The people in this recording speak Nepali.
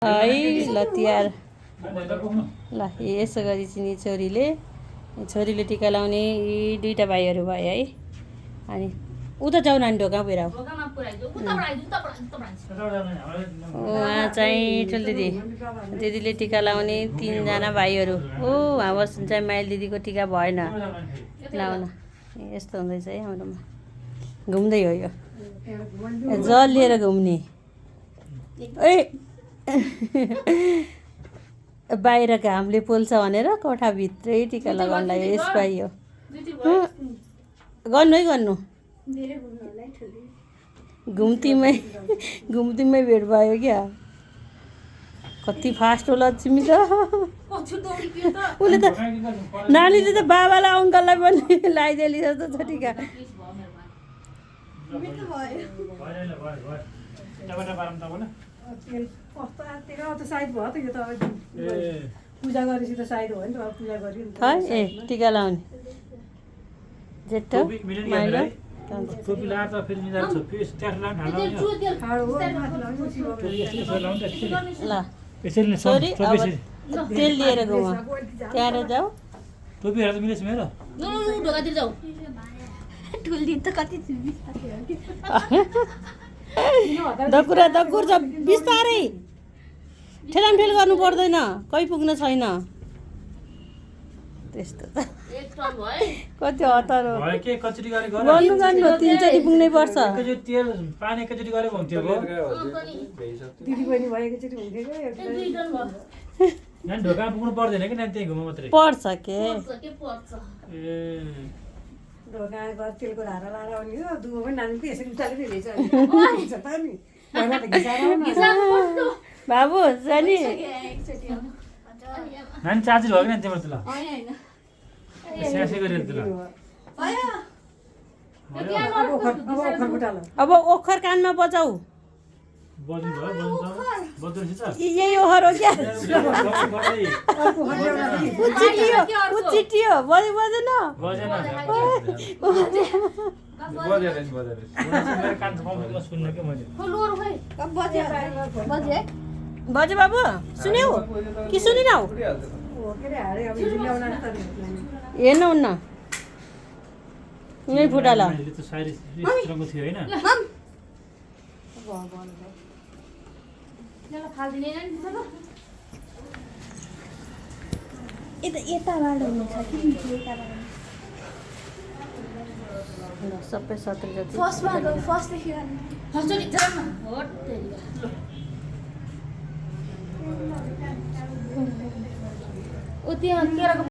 है ल तिहार ल यसो गरी चाहिँ छोरीले टिका लाउने यी दुईटा भाइहरू भयो है। अनि उता जाऊ नानी ढोका पुऱ्याऊ। उहाँ चाहिँ ठुलो दिदीले टिका लाउने तीनजना भाइहरू। ओ हावस चाहिँ माइल दिदीको टिका भएन लाउन। यस्तो हुँदैछ है हाम्रोमा। घुम्दै हो यो जल लिएर घुम्ने। बाहिर घामले पोल्छ भनेर कोठाभित्रै टिका लगाउनलाई यस पाइयो। गर्नु है गर्नु। घुम्तीमै भेट भयो क्या। कति फास्ट होला तिमी त। उसले त नानीले त बाबालाई अङ्कललाई पनि लगाइदिएली जस्तो छ टिका। पूजा गरेपछि त साइड हो नि त। पूजा गरि ए टिका लाउने जेठो माइलो टोपी लाएर त फेरि मिजाएर छ फेरि ट्याक्स लाउन हाल्नु ल यसरी छोरी अब तेल लिएर घुम त्यहाँ जाऊ। टोपी हेर्दा मिलेछ मेरो ढोकातिर जाऊ। दकुर छ बिस्तारै ठेलामठेल गर्नु पर्दैन। कोही पुग्न छैन त्यस्तो त। कति हतार हो के कचरी गरे गर गर्नु तीनचोटि पुग्नै पर्छ। एकचोटि तेल पानी एकचोटि गरे हुन्थ्यो हो। दिदी बहिनी भएकोचोटि हुन्थ्यो क्या। नानी ढोका पुग्नु पर्दैन कि नानी त्यही घुम मात्रै पर्छ के। ए ढोका घर तेलको धारा लाएर आउने हो। दुबो पनि नानी यसरी उचालेर ल्याइछ पानी बाबु जानी नानी चार्ज भयो कि नानी तिम्रो त ल स्यासे गरेर त ल अब ओखर कानमा बजाऊ। बज्नु भयो बज्नु छ यही ओखर हो क्या। चिटियो बजे बजेन बजेन कान कम्पनीमा सुन्न के मैले बजे बाबु सुन्यौ कि सुनिनौ हेर्नुहुन्न यही फुटाला अहिले त साइड स्ट्रङको थियो हैन। सबै सत्र जति ऊ त्यहाँ केराको